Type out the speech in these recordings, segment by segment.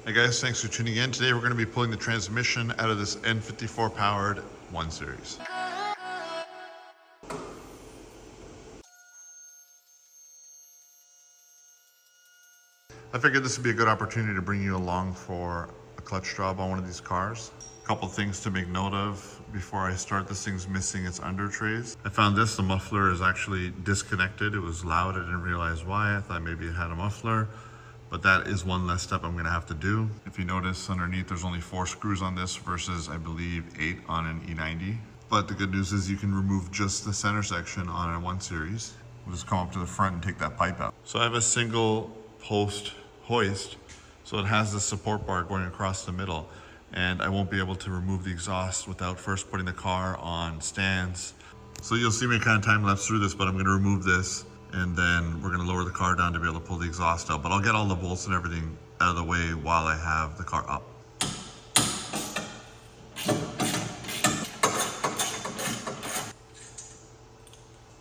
Hey guys, thanks for tuning in. Today we're going to be pulling the transmission out of this N54 powered 1 Series. I figured this would be a good opportunity to bring you along for a clutch job on one of these cars. A couple things to make note of before I start. This thing's missing its under trays. I found this, the muffler is actually disconnected. It was loud, I didn't realize why. I thought maybe it had a muffler. But that is one less step I'm gonna have to do. If you notice underneath, there's only 4 screws on this versus I believe 8 on an E90. But the good news is you can remove just the center section on a 1 Series. We'll just come up to the front and take that pipe out. So I have a single post hoist. So it has the support bar going across the middle. And I won't be able to remove the exhaust without first putting the car on stands. So you'll see me kind of time lapse through this, but I'm gonna remove this. And then we're gonna lower the car down to be able to pull the exhaust out. But I'll get all the bolts and everything out of the way while I have the car up.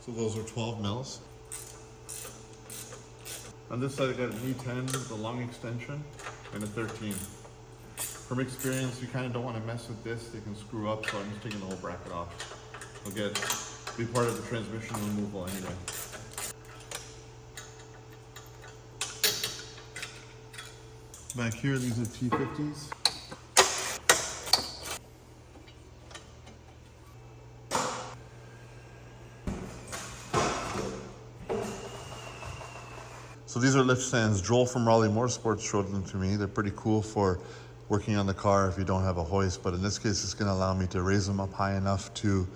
So those are 12 mils. On this side I got an E10 with a long extension and a 13. From experience, you kind of don't want to mess with this. They can screw up, so I'm just taking the whole bracket off. It'll be part of the transmission removal anyway. Back here, these are T50s. So these are lift stands. Joel from Raleigh Motorsports showed them to me. They're pretty cool for working on the car if you don't have a hoist, but in this case, it's gonna allow me to raise them up high enough to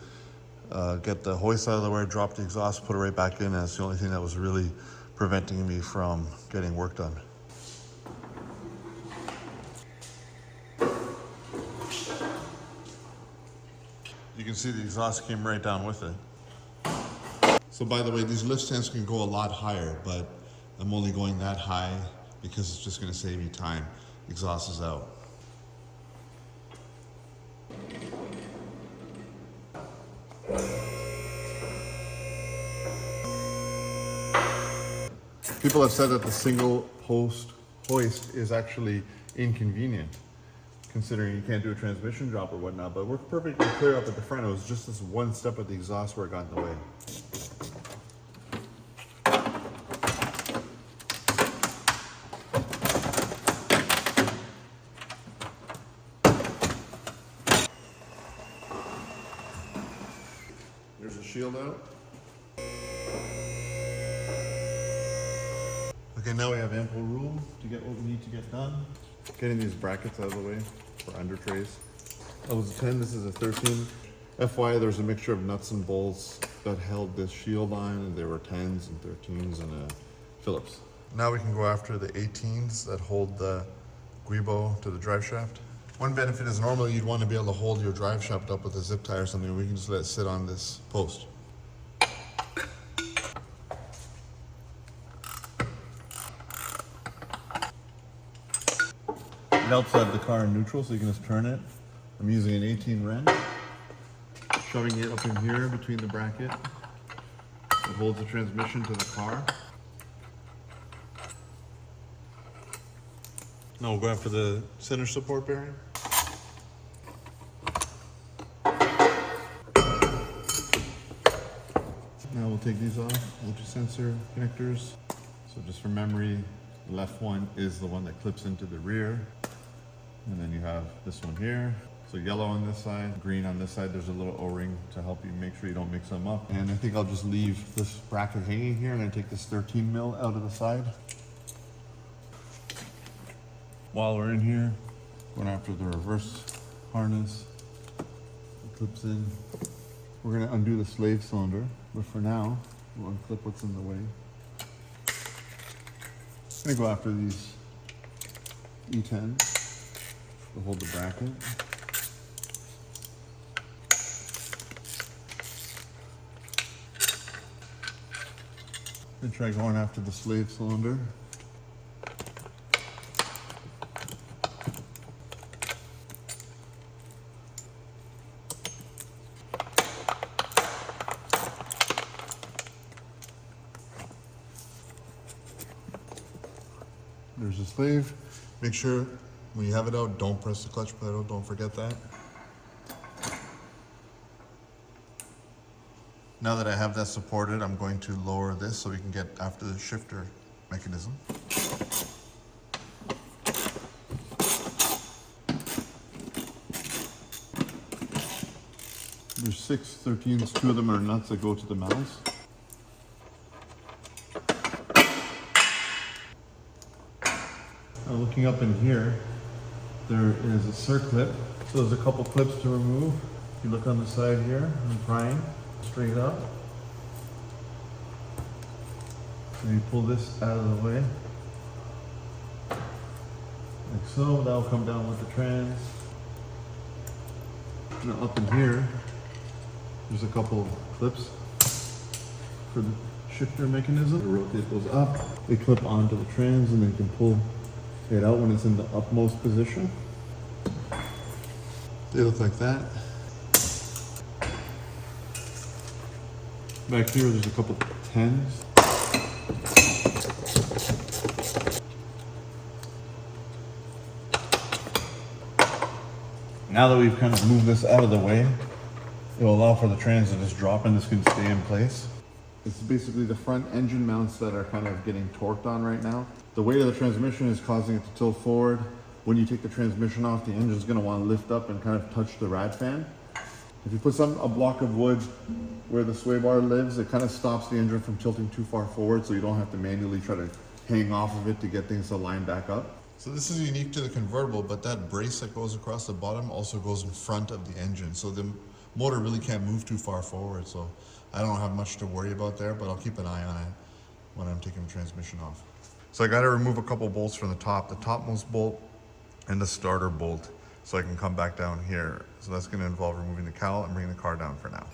get the hoist out of the way, drop the exhaust, put it right back in, and that's the only thing that was really preventing me from getting work done. You can see the exhaust came right down with it. So by the way, these lift stands can go a lot higher, but I'm only going that high because it's just gonna save me time. Exhaust is out. People have said that the single post hoist is actually inconvenient, considering you can't do a transmission drop or whatnot, but we're perfectly clear up at the front. It was just this one step with the exhaust where it got in the way. There's a shield out. Okay, now we have ample room to get what we need to get done. Getting these brackets out of the way for under trays. That was a 10, this is a 13. FYI, there's a mixture of nuts and bolts that held this shield on, and there were 10s and 13s and a Phillips. Now we can go after the 18s that hold the guibo to the drive shaft. One benefit is normally you'd want to be able to hold your drive shaft up with a zip tie or something. We can just let it sit on this post. It helps to have the car in neutral so you can just turn it. I'm using an 18 wrench, shoving it up in here between the bracket. It holds the transmission to the car. Now we'll go after the center support bearing. Now we'll take these off, multi-sensor connectors. So just for memory, the left one is the one that clips into the rear. And then you have this one here. So yellow on this side, green on this side. There's a little O-ring to help you make sure you don't mix them up. And I think I'll just leave this bracket hanging here and then take this 13 mil out of the side. While we're in here, going after the reverse harness, it clips in. We're gonna undo the slave cylinder, but for now, we'll unclip what's in the way. I'm gonna go after these E10s to hold the bracket. And try going after the slave cylinder. There's a slave. Make sure When you have it out, don't press the clutch pedal, don't forget that. Now that I have that supported, I'm going to lower this so we can get after the shifter mechanism. There's 6 13s, 2 of them are nuts that go to the mouths. Now looking up in here, there is a circlip. So there's a couple clips to remove. If you look on the side here, I'm prying straight up. So you pull this out of the way, like so. That'll come down with the trans. Now up in here, there's a couple clips for the shifter mechanism. You rotate those up, they clip onto the trans, and then you can pull it out when it's in the upmost position. They look like that. Back here, there's a couple 10s. Now that we've kind of moved this out of the way, it will allow for the trans to just drop and this can stay in place. It's basically the front engine mounts that are kind of getting torqued on right now. The weight of the transmission is causing it to tilt forward. When you take the transmission off, the engine is going to want to lift up and kind of touch the rad fan. If you put a block of wood where the sway bar lives, it kind of stops the engine from tilting too far forward, so you don't have to manually try to hang off of it to get things to line back up. So this is unique to the convertible, but that brace that goes across the bottom also goes in front of the engine, so the motor really can't move too far forward. So I don't have much to worry about there, but I'll keep an eye on it when I'm taking the transmission off. So I got to remove a couple bolts from the topmost bolt and the starter bolt, so I can come back down here. So that's going to involve removing the cowl and bringing the car down for now.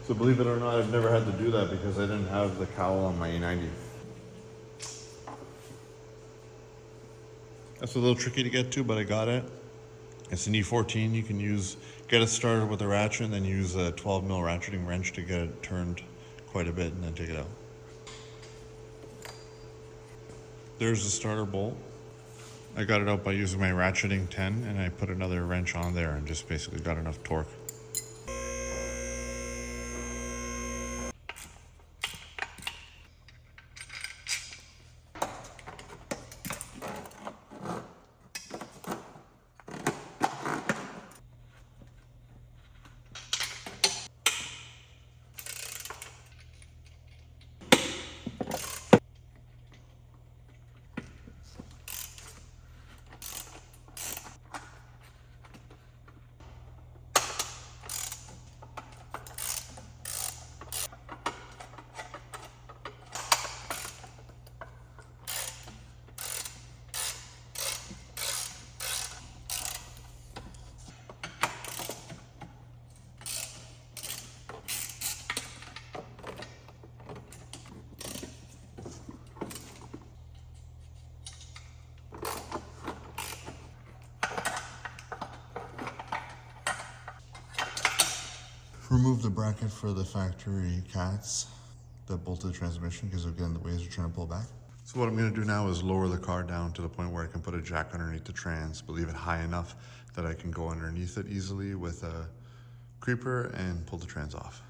So believe it or not, I've never had to do that because I didn't have the cowl on my E90. That's a little tricky to get to, but I got it. It's an E14. You can get it started with a ratchet and then use a 12 mil ratcheting wrench to get it turned quite a bit and then take it out. There's the starter bolt. I got it out by using my ratcheting 10 and I put another wrench on there and just basically got enough torque. Remove the bracket for the factory cats that bolt the transmission because they'll get in the way as you're trying to pull back. So what I'm going to do now is lower the car down to the point where I can put a jack underneath the trans, but leave it high enough that I can go underneath it easily with a creeper and pull the trans off.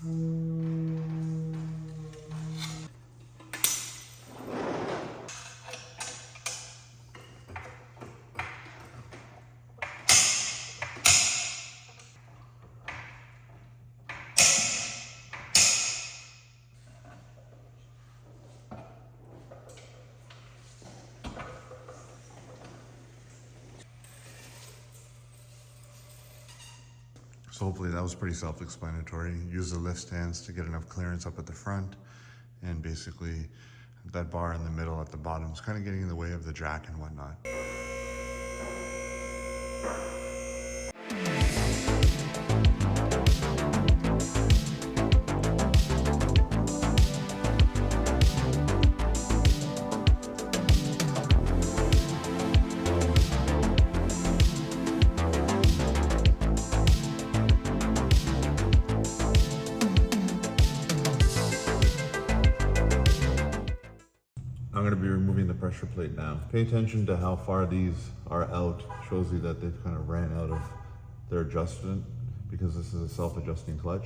So hopefully that was pretty self-explanatory. Use the lift stands to get enough clearance up at the front, and basically that bar in the middle at the bottom is kind of getting in the way of the jack and whatnot. pressure plate now. Pay attention to how far these are out. Shows you that they've kind of ran out of their adjustment because this is a self-adjusting clutch.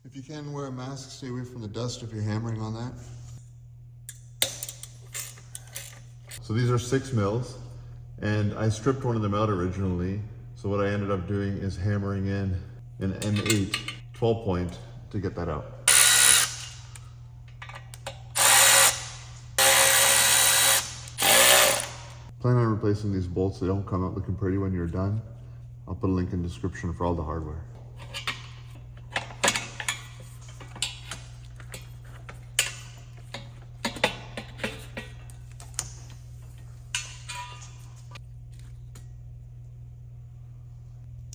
If you can wear a mask, stay away from the dust if you're hammering on that. So these are 6 mils, and I stripped one of them out originally. So what I ended up doing is hammering in an N8 12 point to get that out. Plan on replacing these bolts. They don't come out looking pretty when you're done. I'll put a link in the description for all the hardware.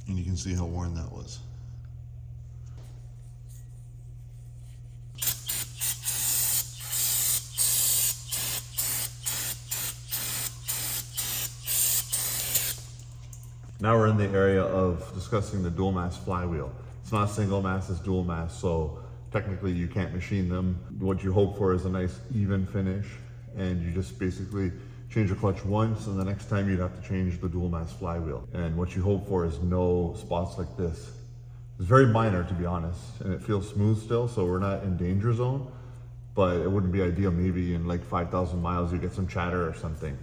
And you can see how worn that was. Now we're in the area of discussing the dual mass flywheel. It's not single mass, it's dual mass, so technically you can't machine them. What you hope for is a nice even finish, and you just basically change the clutch once, and the next time you'd have to change the dual mass flywheel. And what you hope for is no spots like this. It's very minor, to be honest, and it feels smooth still, so we're not in danger zone, but it wouldn't be ideal. Maybe in like 5,000 miles you get some chatter or something.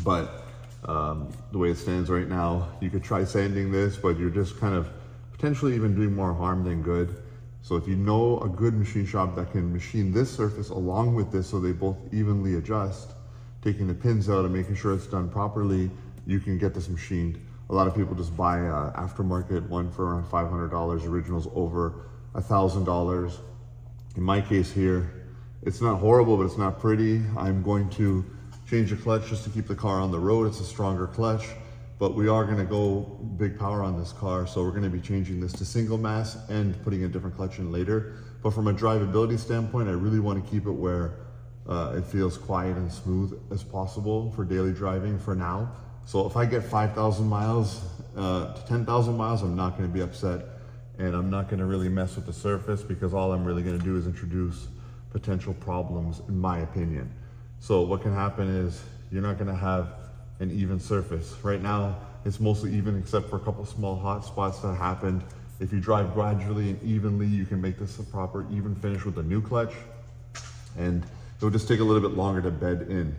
But the way it stands right now, you could try sanding this, but you're just kind of potentially even doing more harm than good. So if you know a good machine shop that can machine this surface along with this so they both evenly adjust, taking the pins out and making sure it's done properly, you can get this machined. A lot of people just buy a aftermarket one for around $500, originals over $1,000. In my case here, it's not horrible, but it's not pretty. I'm going to change the clutch just to keep the car on the road. It's a stronger clutch, but we are gonna go big power on this car, so we're gonna be changing this to single mass and putting a different clutch in later. But from a drivability standpoint, I really wanna keep it where it feels quiet and smooth as possible for daily driving for now. So if I get 5,000 miles to 10,000 miles, I'm not gonna be upset, and I'm not gonna really mess with the surface, because all I'm really gonna do is introduce potential problems, in my opinion. So what can happen is you're not gonna have an even surface. Right now, it's mostly even except for a couple small hot spots that happened. If you drive gradually and evenly, you can make this a proper even finish with a new clutch, and it will just take a little bit longer to bed in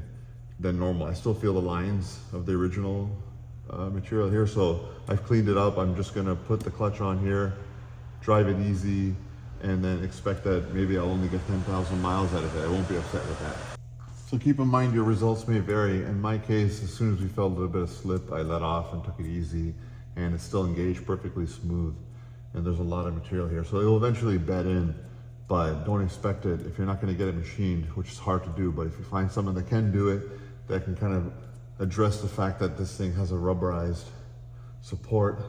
than normal. I still feel the lines of the original material here, so I've cleaned it up. I'm just gonna put the clutch on here, drive it easy, and then expect that maybe I'll only get 10,000 miles out of it. I won't be upset with that. So keep in mind your results may vary. In my case, as soon as we felt a little bit of slip, I let off and took it easy, and it's still engaged perfectly smooth. And there's a lot of material here, so it'll eventually bed in, but don't expect it if you're not gonna get it machined, which is hard to do. But if you find someone that can do it, that can kind of address the fact that this thing has a rubberized support,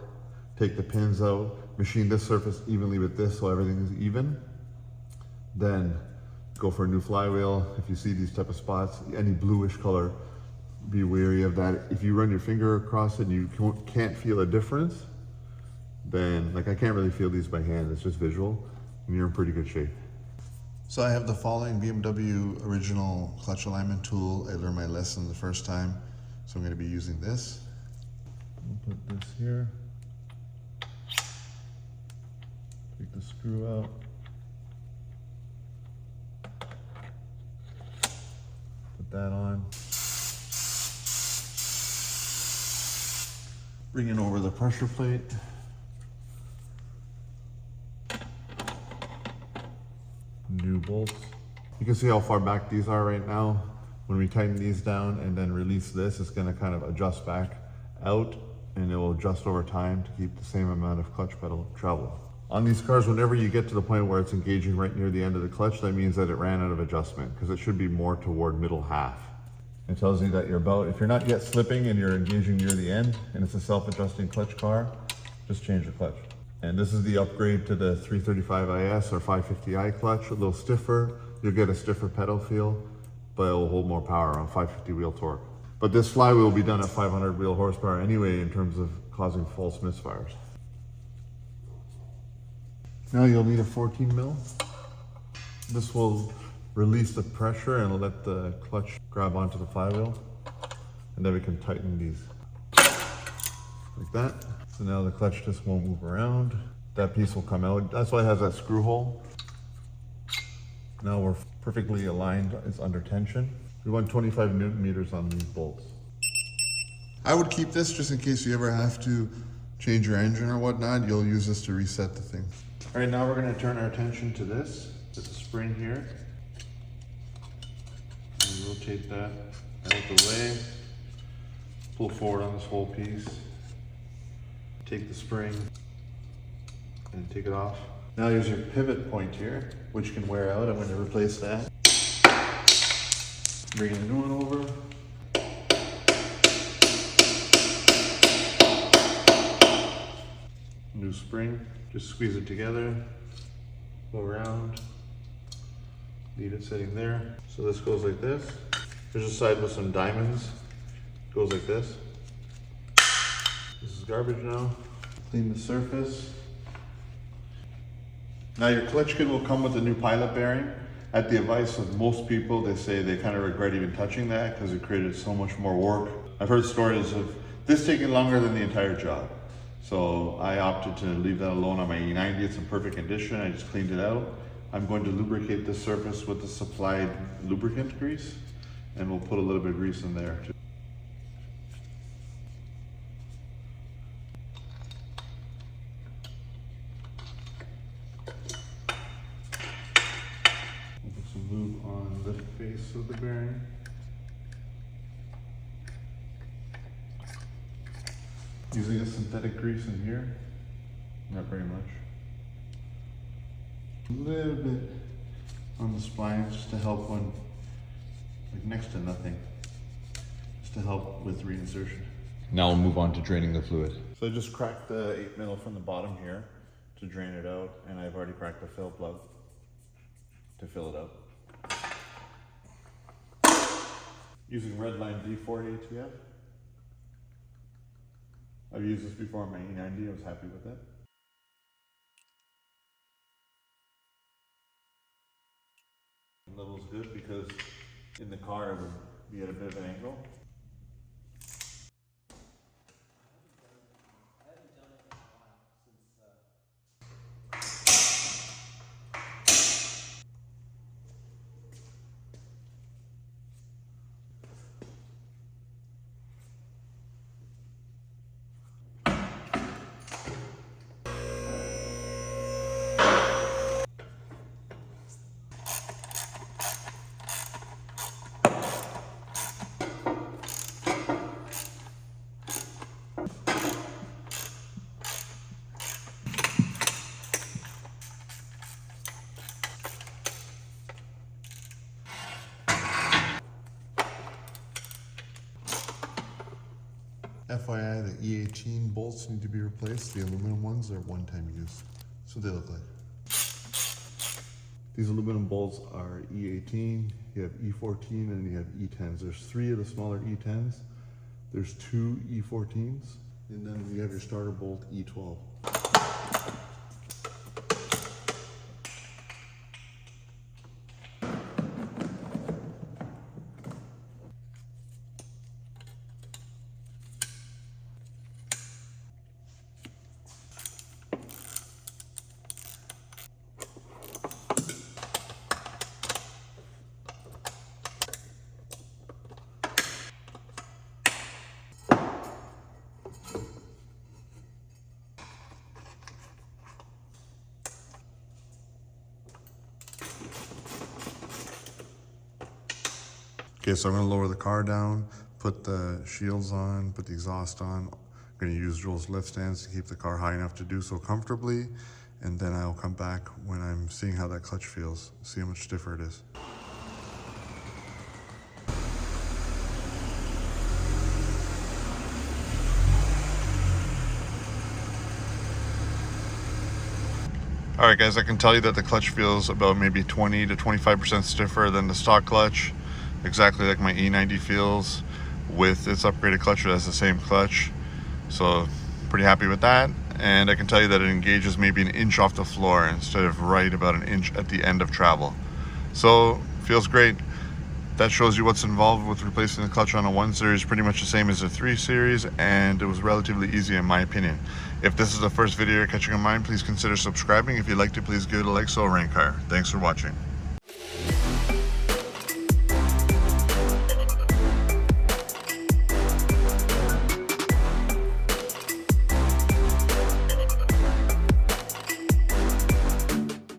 take the pins out, machine this surface evenly with this so everything is even, then go for a new flywheel. If you see these type of spots, any bluish color, be wary of that. If you run your finger across it and you can't feel a difference, then like I can't really feel these by hand, it's just visual, and you're in pretty good shape. So I have the following BMW original clutch alignment tool. I learned my lesson the first time, so I'm going to be using this. I'll put this here. Take the screw out. Put that on. Bring it over the pressure plate. bolts. You can see how far back these are right now. When we tighten these down and then release this, it's gonna kind of adjust back out, and it will adjust over time to keep the same amount of clutch pedal travel. On these cars, whenever you get to the point where it's engaging right near the end of the clutch, that means that it ran out of adjustment, because it should be more toward middle half. It tells you that you're about, if you're not yet slipping and you're engaging near the end, and it's a self-adjusting clutch car, just change the clutch. And this is the upgrade to the 335IS or 550i clutch, a little stiffer. You'll get a stiffer pedal feel, but it'll hold more power on 550 wheel torque. But this flywheel will be done at 500 wheel horsepower anyway in terms of causing false misfires. Now you'll need a 14 mil. This will release the pressure and let the clutch grab onto the flywheel. And then we can tighten these like that. So now the clutch just won't move around. That piece will come out. That's why it has that screw hole. Now we're perfectly aligned, it's under tension. We want 25 Newton meters on these bolts. I would keep this just in case you ever have to change your engine or whatnot. You'll use this to reset the thing. All right, now we're gonna turn our attention to this. There's a spring here. And rotate that out of the way. Pull forward on this whole piece. Take the spring and take it off. Now there's your pivot point here, which can wear out. I'm going to replace that. Bring the new one over. New spring, just squeeze it together, go around, leave it sitting there. So this goes like this. There's a side with some diamonds, goes like this. This is garbage now. Clean the surface. Now your clutch kit will come with a new pilot bearing. At the advice of most people, they say they kind of regret even touching that because it created so much more work. I've heard stories of this taking longer than the entire job. So I opted to leave that alone on my E90. It's in perfect condition. I just cleaned it out. I'm going to lubricate this surface with the supplied lubricant grease, and we'll put a little bit of grease in there too. Lube on the face of the bearing. Using a synthetic grease in here, not very much. A little bit on the spline just to help when, like next to nothing, just to help with reinsertion. Now we'll move on to draining the fluid. So I just cracked the 8 mil from the bottom here to drain it out, and I've already cracked the fill plug to fill it up. Using Redline D40 ATF. I've used this before on my E90, I was happy with it. The level's good because in the car it would be at a bit of an angle. FYI, the E18 bolts need to be replaced. The aluminum ones are one-time use. So they look like. These aluminum bolts are E18, you have E14, and you have E10s. There's 3 of the smaller E10s. There's 2 E14s, and then you have your starter bolt E12. Okay, so I'm gonna lower the car down, put the shields on, put the exhaust on. I'm gonna use Joel's lift stands to keep the car high enough to do so comfortably. And then I'll come back when I'm seeing how that clutch feels, see how much stiffer it is. All right, guys, I can tell you that the clutch feels about maybe 20 to 25% stiffer than the stock clutch, exactly like my E90 feels with its upgraded clutch. It has the same clutch, so pretty happy with that. And I can tell you that it engages maybe an inch off the floor instead of right about an inch at the end of travel. So feels great. That shows you what's involved with replacing the clutch on a 1 Series, pretty much the same as a 3 Series, and it was relatively easy in my opinion. If this is the first video you're catching on mine, please consider subscribing. If you liked it, please give it a like, so a rank higher. Thanks for watching.